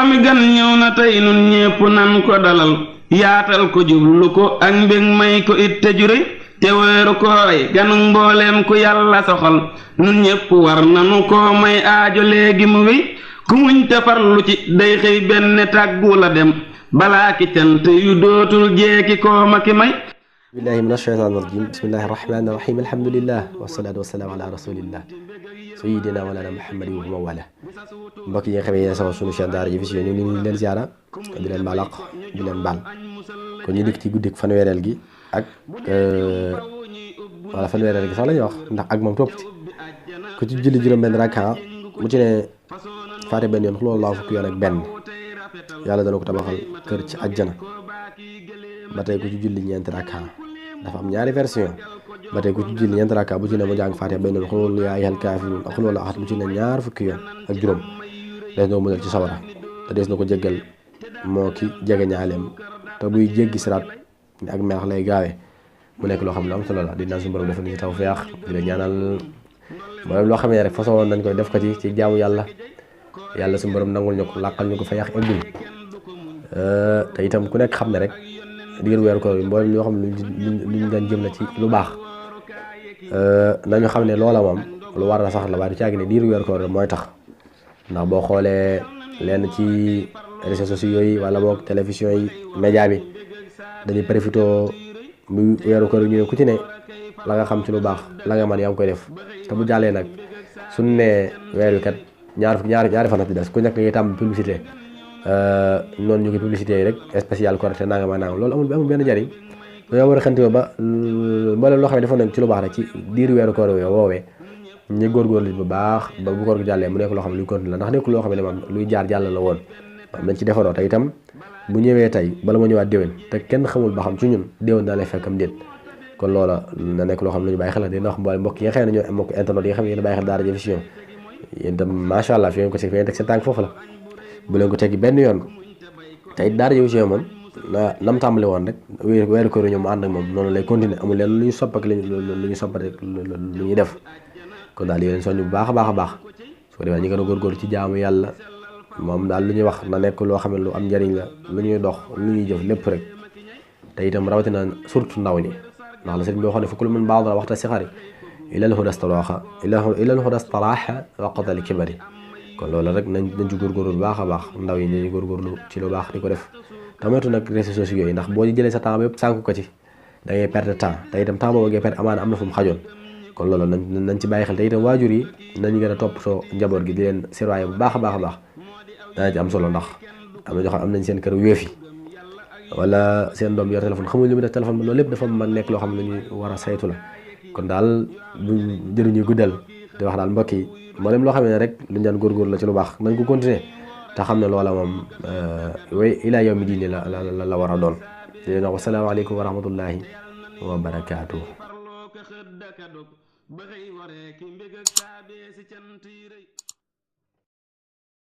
mi gan ñëw na tey nun ñépp nan ko dalal yaatal ko jublu ko ak mbég may ko it te jure te weeru koorey ganug mbooleem ku yàlla soxal nun ñépp war nanu ko may aajo léegi mu wéy ku muñ te farlu ci day xëy benn tàggu la dem balaa ki cant yu dootul jeeki kooma ki may billahi min ashaytaani rajim bismillahi rahmaani rahim alhamdulillah wasalaatu wasalaamu ala rasulillah sayyidina walana muhammad wa mawala mbokk yi nga xam ne sama sunu chaîne Daara J Vision ñu ngi leen ziara di leen baalaq di leen baal kon ñu dikk ci guddik fanweereel gi ak wala fanweereel gi sax la ñuy wax ndax ak moom topp ci ku ci julli juróom-benn rakka mu ci ne faate benn yoon xuloo laa fukki yoon ak benn yàlla dana ko tabaxal kër ci àjjana ba tey ku ci julli ñeenti rakka dafa am ñaari version ba tey ku ci julli ñeenti rakka bu ci ne mu jàng faate benn yoon xuloo yaa ayyuhal kaafiruun ak xuloo la axat mu ci ne ñaar fukki yoon ak juróom des na ko musal ci sawara te des na ko jéggal moo ki jege ñaaleem te buy jéggi siraat ak melax lay gaawee mu nekk loo xam ne am solo la di naan suñu borom dafa ni taw feex di la ñaanal mboolem loo xam ne rek façon woon nañ koy def ko ci jaamu yàlla suñu borom nangul ñu ko làqal ñu ko fa yàq eggul te itam ku nekk xam ne rek diir weeru koor yi mboolem ñoo xam ne luñ daan jëm la ci lu baax nañu xam ne loola moom lu war a sax la waaye du caagi ne diir weeru koor mooy tax ndax boo xoolee lenn ci réseaux sociaux yi wala boog télévision yi média bi dañuy profité mu weeru koor ñu ne ku ci ne la nga xam ci lu baax la nga mën yaa ngi koy def te bu jàllee nag suñ ne weer wi kat ñaari fan ci des ku nekk ngay tàmm publicité noonu ñu ngi publicité yi rek spécial Korité nangam ak nangam loolu amul benn njariñ dañoo war a xanti ba mboolem loo xam ne defoon nañ ci lu baax rek ci diir weeru koor woowee ñu góorgóorlu bu baax ba bu koor gi jàllee mu nekk loo xam ne luy continuer la ndax nekkul loo xam ne moom luy jaar jàll la woon am nañ ci defaroo te itam bu ñëwee tey bala ma ñëwaat déwén te kenn xamul ba xam ci ñun déwén daa lay fekkam déet kon loola na nekk loo xam ne lu ñu bàyyi xel la dina wax mboolem mbokk yi nga xam ne ñoo mbokk internet yi nga xam ne yéen a bàyyi xel Daara J Vision yéen itam macha allah fi ngeen ko teg seen tànk foofu la bu leen ko teggi benn yoon te it Daara J Vision moom nam tàmbali woon rek weeru koor ñoom mu ànd ak moom noonu lay continuer amul leen lu ñu sopp ak lu ñu sopp rek lu ñuy def kon daal di leen soññ bu baax a baax su ko defee ñu gën a góorgóorlu ci jaamu yàlla moom daal lu ñuy wax na nekk loo xam ne lu am njariñ la lu ñuy dox lu ñuy jëf lépp rek te itam rawatina surtout ndaw ñi ndax la sëriñ bi waxoon ne fukk min baadara waxta sixari ilal huda stalaaxa waqtal kibari kon loolu rek nañ ci góorgóorlu bu baax a baax ndaw yi nañu góorgóorlu ci lu baax di ko def te moytu nag réseaux sociaux yi ndax boo jëlee sa temps yëpp sànku ko ci da ngay perdre temps te itam temps boobu ngay perdre amaana am na fu mu xajoon kon loolu nañ ci bàyyi xel te itam waajur yi nañu gën a toppatoo njaboot gi di leen surveiller bu baax a baax dana ci am solo ndax am na ñoo xam am nañ seen kër wéefi wala seen doom yor téléphone xamuñ lu mu def téléphone bi loolu lépp dafa mën nekk loo xam ne lu ñuy war a saytu la kon daal bu jëriñuy guddal di wax daal mbokk yi mboolem loo xam ne rek luñ daan góorgóorlu la ci lu baax nañ ko continuer te xam ne loola moom way ilaa yawmi diini la war a doon di leen wax wasalaamaaleykum wa rahmatullahi wa barakaatuh